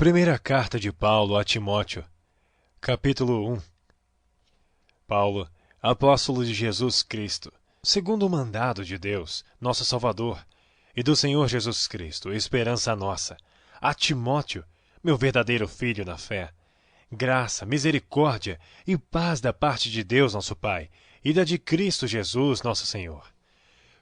Primeira carta de Paulo a Timóteo, capítulo 1. Paulo, apóstolo de Jesus Cristo, segundo o mandado de Deus, nosso Salvador, e do Senhor Jesus Cristo, esperança nossa, a Timóteo, meu verdadeiro filho na fé, graça, misericórdia e paz da parte de Deus nosso Pai, e da de Cristo Jesus nosso Senhor.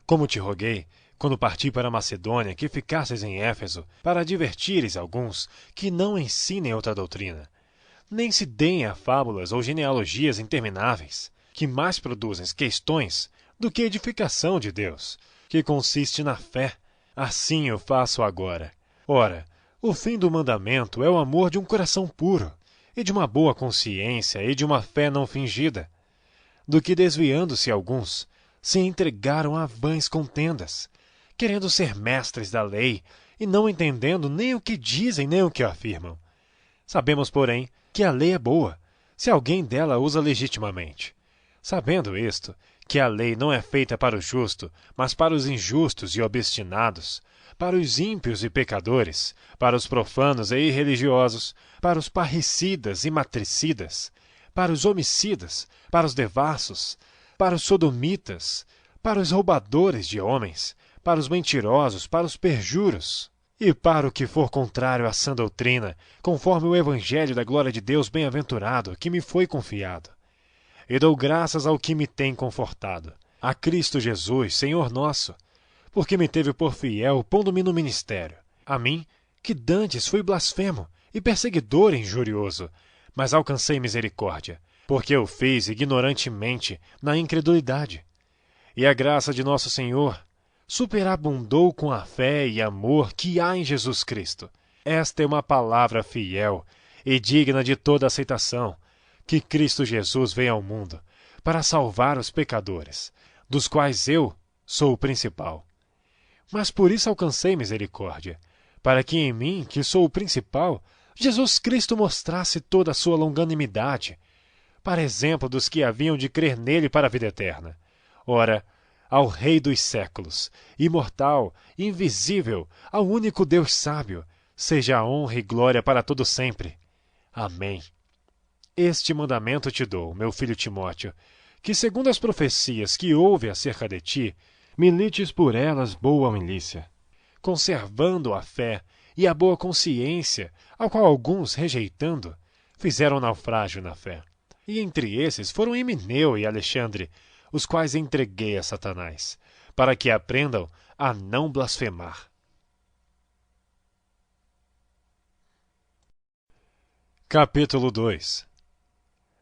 Como te roguei, quando parti para a Macedônia, que ficasses em Éfeso, para advertires alguns que não ensinem outra doutrina, nem se deem a fábulas ou genealogias intermináveis, que mais produzem questões do que edificação de Deus, que consiste na fé. Assim eu faço agora. Ora, o fim do mandamento é o amor de um coração puro, e de uma boa consciência e de uma fé não fingida, do que desviando-se alguns, se entregaram a vãs contendas, querendo ser mestres da lei e não entendendo nem o que dizem nem o que afirmam. Sabemos, porém, que a lei é boa, se alguém dela usa legitimamente. Sabendo isto, que a lei não é feita para o justo, mas para os injustos e obstinados, para os ímpios e pecadores, para os profanos e irreligiosos, para os parricidas e matricidas, para os homicidas, para os devassos, para os sodomitas, para os roubadores de homens, para os mentirosos, para os perjuros, e para o que for contrário à sã doutrina, conforme o evangelho da glória de Deus bem-aventurado, que me foi confiado. E dou graças ao que me tem confortado, a Cristo Jesus, Senhor nosso, porque me teve por fiel, pondo-me no ministério. A mim, que dantes fui blasfemo e perseguidor injurioso, mas alcancei misericórdia, porque eu fiz ignorantemente na incredulidade. E a graça de nosso Senhor superabundou com a fé e amor que há em Jesus Cristo. Esta é uma palavra fiel e digna de toda aceitação, que Cristo Jesus veio ao mundo para salvar os pecadores, dos quais eu sou o principal. Mas por isso alcancei misericórdia, para que em mim, que sou o principal, Jesus Cristo mostrasse toda a sua longanimidade, para exemplo dos que haviam de crer nele para a vida eterna. Ora, ao Rei dos séculos, imortal, invisível, ao único Deus sábio, seja a honra e glória para todo sempre. Amém. Este mandamento te dou, meu filho Timóteo, que segundo as profecias que houve acerca de ti, milites por elas boa milícia, conservando a fé e a boa consciência, ao qual alguns, rejeitando, fizeram naufrágio na fé. E entre esses foram Himeneu e Alexandre, os quais entreguei a Satanás, para que aprendam a não blasfemar. Capítulo 2.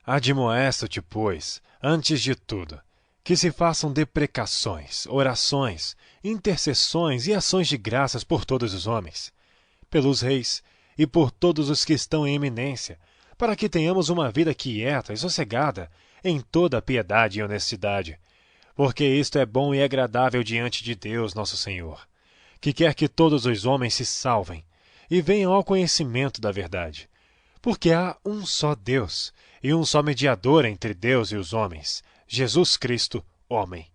Admoesto-te, pois, antes de tudo, que se façam deprecações, orações, intercessões e ações de graças por todos os homens, pelos reis e por todos os que estão em eminência, para que tenhamos uma vida quieta e sossegada, em toda a piedade e honestidade, porque isto é bom e agradável diante de Deus nosso Senhor, que quer que todos os homens se salvem e venham ao conhecimento da verdade. Porque há um só Deus e um só mediador entre Deus e os homens, Jesus Cristo, homem,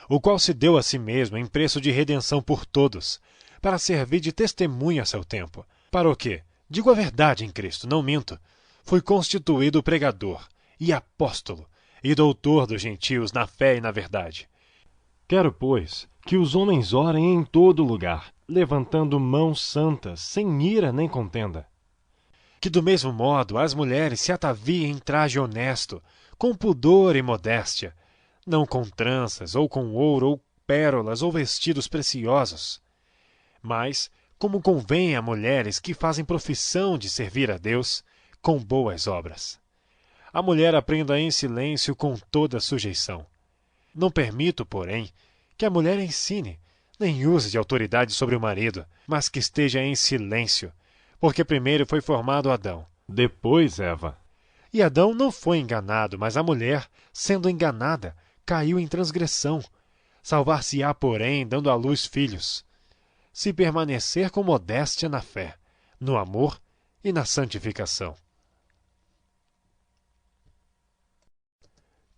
o qual se deu a si mesmo em preço de redenção por todos, para servir de testemunho a seu tempo, para o que, digo a verdade em Cristo, não minto, fui constituído pregador e apóstolo e doutor dos gentios na fé e na verdade. Quero, pois, que os homens orem em todo lugar, levantando mãos santas, sem ira nem contenda. Que do mesmo modo as mulheres se ataviem em traje honesto, com pudor e modéstia, não com tranças, ou com ouro, ou pérolas, ou vestidos preciosos, mas, como convém a mulheres que fazem profissão de servir a Deus, com boas obras. A mulher aprenda em silêncio com toda sujeição. Não permito, porém, que a mulher ensine, nem use de autoridade sobre o marido, mas que esteja em silêncio, porque primeiro foi formado Adão, depois Eva. E Adão não foi enganado, mas a mulher, sendo enganada, caiu em transgressão. Salvar-se-á, porém, dando à luz filhos, se permanecer com modéstia na fé, no amor e na santificação.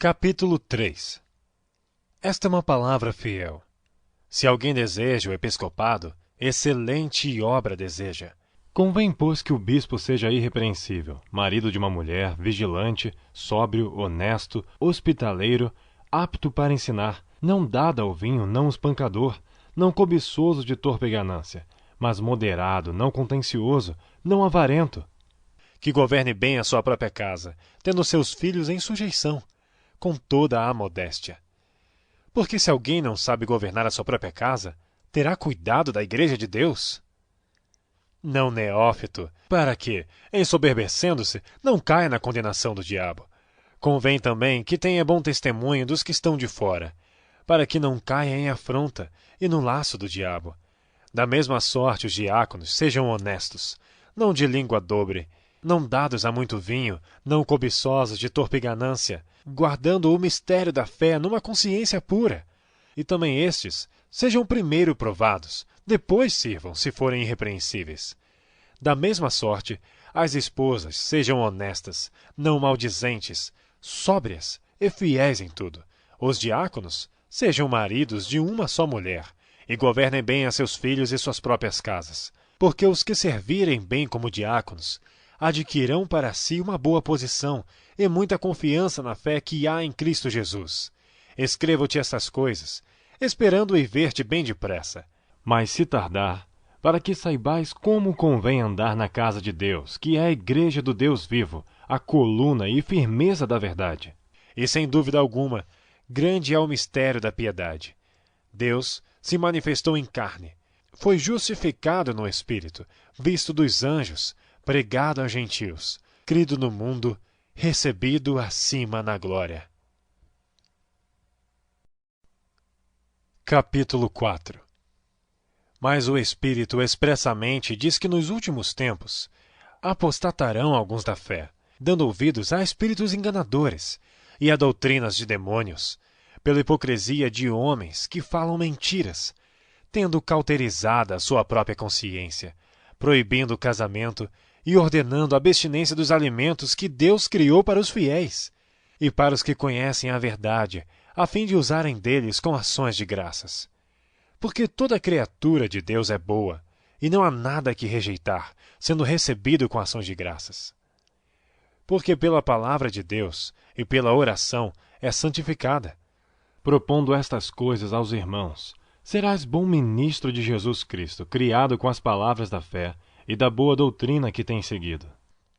Capítulo 3. Esta é uma palavra fiel. Se alguém deseja o episcopado, excelente obra deseja. Convém, pois, que o bispo seja irrepreensível, marido de uma mulher, vigilante, sóbrio, honesto, hospitaleiro, apto para ensinar, não dado ao vinho, não espancador, não cobiçoso de torpe ganância, mas moderado, não contencioso, não avarento. Que governe bem a sua própria casa, tendo seus filhos em sujeição, com toda a modéstia. Porque se alguém não sabe governar a sua própria casa, terá cuidado da igreja de Deus? Não neófito, para que, ensoberbecendo-se, não caia na condenação do diabo. Convém também que tenha bom testemunho dos que estão de fora, para que não caia em afronta e no laço do diabo. Da mesma sorte os diáconos sejam honestos, não de língua dobre, não dados a muito vinho, não cobiçosos de torpe ganância, guardando o mistério da fé numa consciência pura. E também estes sejam primeiro provados, depois sirvam, se forem irrepreensíveis. Da mesma sorte, as esposas sejam honestas, não maldizentes, sóbrias e fiéis em tudo. Os diáconos sejam maridos de uma só mulher, e governem bem a seus filhos e suas próprias casas, porque os que servirem bem como diáconos adquirirão para si uma boa posição e muita confiança na fé que há em Cristo Jesus. Escrevo-te estas coisas, esperando ir ver-te bem depressa. Mas se tardar, para que saibais como convém andar na casa de Deus, que é a igreja do Deus vivo, a coluna e firmeza da verdade. E sem dúvida alguma, grande é o mistério da piedade. Deus se manifestou em carne, foi justificado no Espírito, visto dos anjos, pregado a gentios, crido no mundo, recebido acima na glória. Capítulo 4. Mas o Espírito expressamente diz que nos últimos tempos apostatarão alguns da fé, dando ouvidos a espíritos enganadores e a doutrinas de demônios, pela hipocrisia de homens que falam mentiras, tendo cauterizada a sua própria consciência, proibindo o casamento e ordenando a abstinência dos alimentos que Deus criou para os fiéis e para os que conhecem a verdade, a fim de usarem deles com ações de graças. Porque toda criatura de Deus é boa, e não há nada que rejeitar, sendo recebido com ações de graças. Porque pela palavra de Deus e pela oração é santificada. Propondo estas coisas aos irmãos, serás bom ministro de Jesus Cristo, criado com as palavras da fé e da boa doutrina que tens seguido.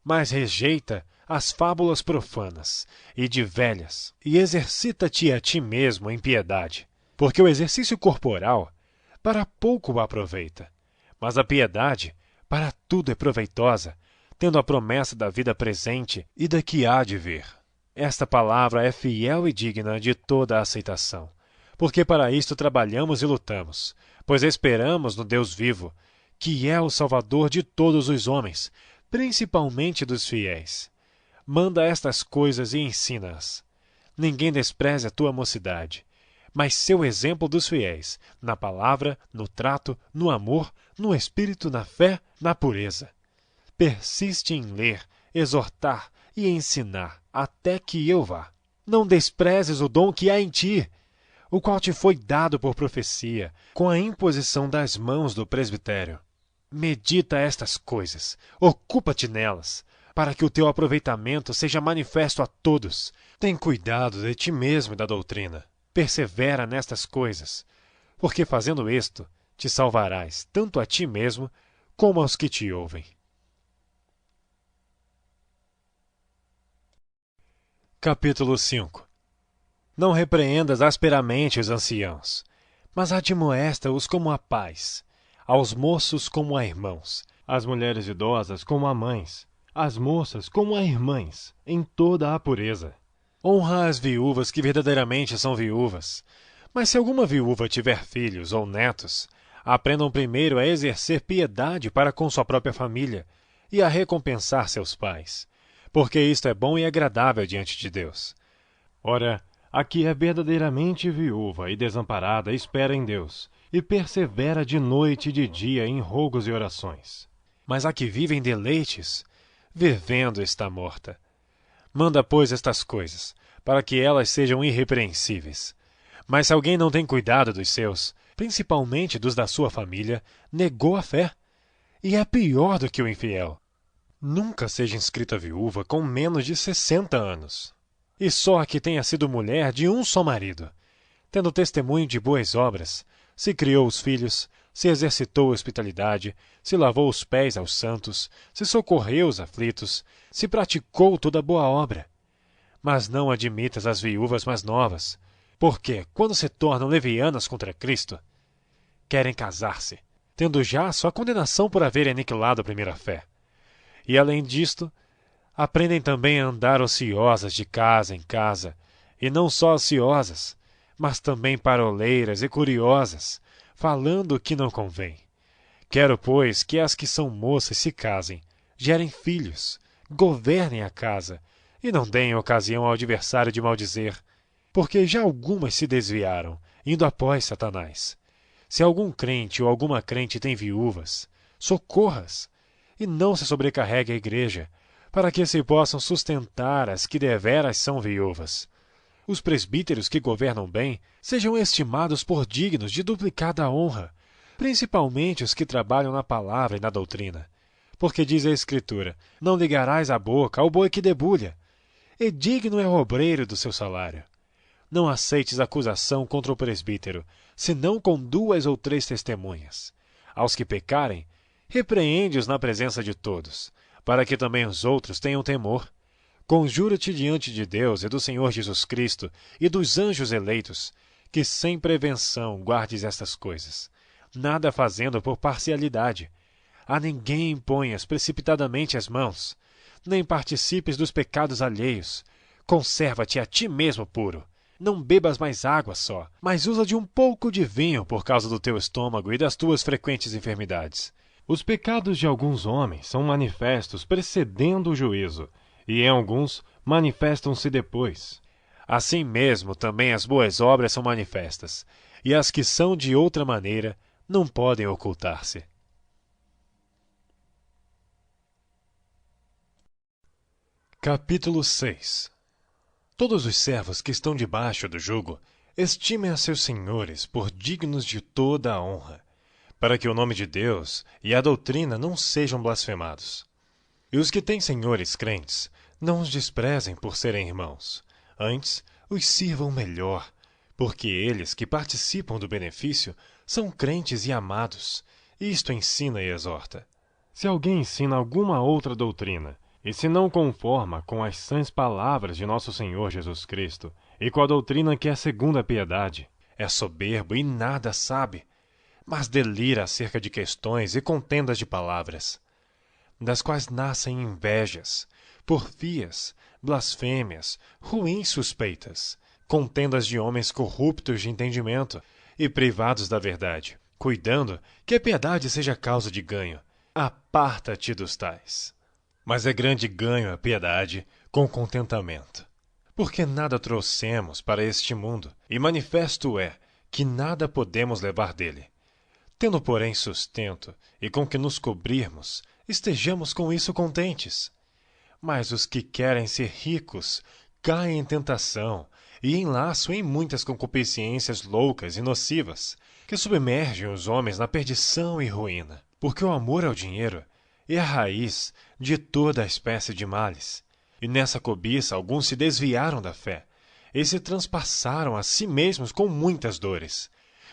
Mas rejeita as fábulas profanas e de velhas, e exercita-te a ti mesmo em piedade, porque o exercício corporal para pouco aproveita, mas a piedade para tudo é proveitosa, tendo a promessa da vida presente e da que há de vir. Esta palavra é fiel e digna de toda a aceitação, porque para isto trabalhamos e lutamos, pois esperamos no Deus vivo, que é o Salvador de todos os homens, principalmente dos fiéis. Manda estas coisas e ensina-as. Ninguém despreze a tua mocidade, mas seu exemplo dos fiéis, na palavra, no trato, no amor, no espírito, na fé, na pureza. Persiste em ler, exortar e ensinar, até que eu vá. Não desprezes o dom que há em ti, o qual te foi dado por profecia, com a imposição das mãos do presbitério. Medita estas coisas, ocupa-te nelas, para que o teu aproveitamento seja manifesto a todos. Tem cuidado de ti mesmo e da doutrina. Persevera nestas coisas, porque fazendo isto, te salvarás tanto a ti mesmo como aos que te ouvem. Capítulo 5. Não repreendas asperamente os anciãos, mas admoesta-os como a pais, aos moços como a irmãos, às mulheres idosas como a mães, às moças como a irmãs, em toda a pureza. Honra as viúvas que verdadeiramente são viúvas. Mas se alguma viúva tiver filhos ou netos, aprendam primeiro a exercer piedade para com sua própria família e a recompensar seus pais, porque isto é bom e agradável diante de Deus. Ora, a que é verdadeiramente viúva e desamparada espera em Deus, e persevera de noite e de dia em rogos e orações. Mas a que vive em deleites, vivendo está morta. Manda, pois, estas coisas, para que elas sejam irrepreensíveis. Mas se alguém não tem cuidado dos seus, principalmente dos da sua família, negou a fé, e é pior do que o infiel. Nunca seja inscrita viúva com menos de 60 anos. E só a que tenha sido mulher de um só marido, tendo testemunho de boas obras, se criou os filhos, se exercitou a hospitalidade, se lavou os pés aos santos, se socorreu os aflitos, se praticou toda boa obra. Mas não admitas as viúvas mais novas, porque, quando se tornam levianas contra Cristo, querem casar-se, tendo já sua condenação por haverem aniquilado a primeira fé. E, além disto, aprendem também a andar ociosas de casa em casa, e não só ociosas, mas também paroleiras e curiosas, falando o que não convém. Quero, pois, que as que são moças se casem, gerem filhos, governem a casa, e não deem ocasião ao adversário de maldizer, porque já algumas se desviaram, indo após Satanás. Se algum crente ou alguma crente tem viúvas, socorra-as, e não se sobrecarregue a igreja, para que se possam sustentar as que deveras são viúvas. Os presbíteros que governam bem sejam estimados por dignos de duplicada honra, principalmente os que trabalham na palavra e na doutrina. Porque diz a Escritura, não ligarás a boca ao boi que debulha, e digno é o obreiro do seu salário. Não aceites acusação contra o presbítero, senão com 2 ou 3 testemunhas. Aos que pecarem, repreende-os na presença de todos, para que também os outros tenham temor. Conjuro-te diante de Deus e do Senhor Jesus Cristo e dos anjos eleitos, que sem prevenção guardes estas coisas, nada fazendo por parcialidade. A ninguém imponhas precipitadamente as mãos, nem participes dos pecados alheios. Conserva-te a ti mesmo puro. Não bebas mais água só, mas usa de um pouco de vinho por causa do teu estômago e das tuas frequentes enfermidades. Os pecados de alguns homens são manifestos precedendo o juízo, e em alguns manifestam-se depois. Assim mesmo também as boas obras são manifestas, e as que são de outra maneira não podem ocultar-se. Capítulo 6. Todos os servos que estão debaixo do jugo estimem a seus senhores por dignos de toda a honra, para que o nome de Deus e a doutrina não sejam blasfemados. E os que têm senhores crentes, não os desprezem por serem irmãos, antes os sirvam melhor, porque eles que participam do benefício são crentes e amados. Isto ensina e exorta. Se alguém ensina alguma outra doutrina, e se não conforma com as sãs palavras de nosso Senhor Jesus Cristo, e com a doutrina que é segundo a piedade, é soberbo e nada sabe, mas delira acerca de questões e contendas de palavras, das quais nascem invejas, porfias, blasfêmias, ruins suspeitas, contendas de homens corruptos de entendimento e privados da verdade, cuidando que a piedade seja causa de ganho. Aparta-te dos tais. Mas é grande ganho a piedade com contentamento. Porque nada trouxemos para este mundo, e manifesto é que nada podemos levar dele. Tendo, porém, sustento e com que nos cobrirmos, estejamos com isso contentes. Mas os que querem ser ricos caem em tentação e em laço em muitas concupiscências loucas e nocivas, que submergem os homens na perdição e ruína. Porque o amor ao dinheiro é a raiz de toda a espécie de males. E nessa cobiça alguns se desviaram da fé, e se transpassaram a si mesmos com muitas dores.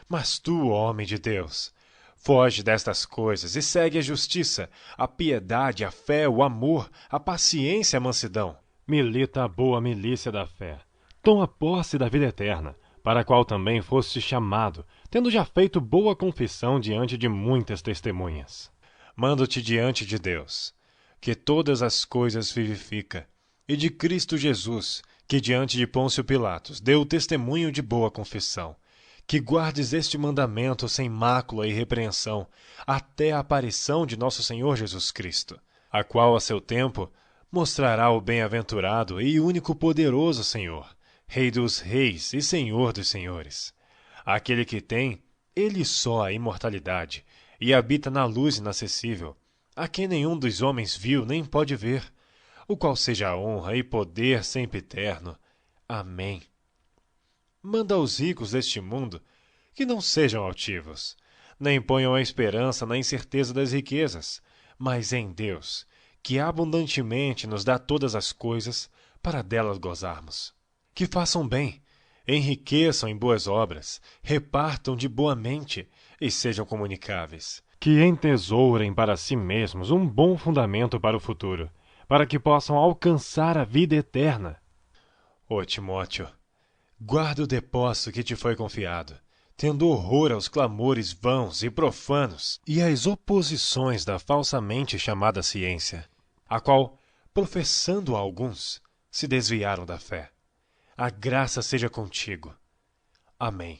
Mas tu, homem de Deus, foge destas coisas e segue a justiça, a piedade, a fé, o amor, a paciência e a mansidão. Milita a boa milícia da fé. Toma posse da vida eterna, para a qual também foste chamado, tendo já feito boa confissão diante de muitas testemunhas. Mando-te diante de Deus, que todas as coisas vivifica, e de Cristo Jesus, que diante de Pôncio Pilatos deu testemunho de boa confissão, que guardes este mandamento sem mácula e repreensão, até a aparição de nosso Senhor Jesus Cristo, a qual a seu tempo mostrará o bem-aventurado e único poderoso Senhor, Rei dos reis e Senhor dos senhores. Aquele que tem, ele só, a imortalidade, e habita na luz inacessível, a quem nenhum dos homens viu nem pode ver, o qual seja a honra e poder sempre eterno. Amém. Manda aos ricos deste mundo que não sejam altivos, Nem ponham a esperança na incerteza das riquezas, mas em Deus, que abundantemente nos dá todas as coisas para delas gozarmos. Que façam bem, enriqueçam em boas obras, repartam de boa mente e sejam comunicáveis. Que entesourem para si mesmos um bom fundamento para o futuro, para que possam alcançar a vida eterna. Ó Timóteo, guarda o depósito que te foi confiado, tendo horror aos clamores vãos e profanos e às oposições da falsamente chamada ciência, a qual, professando alguns, se desviaram da fé. A graça seja contigo. Amém.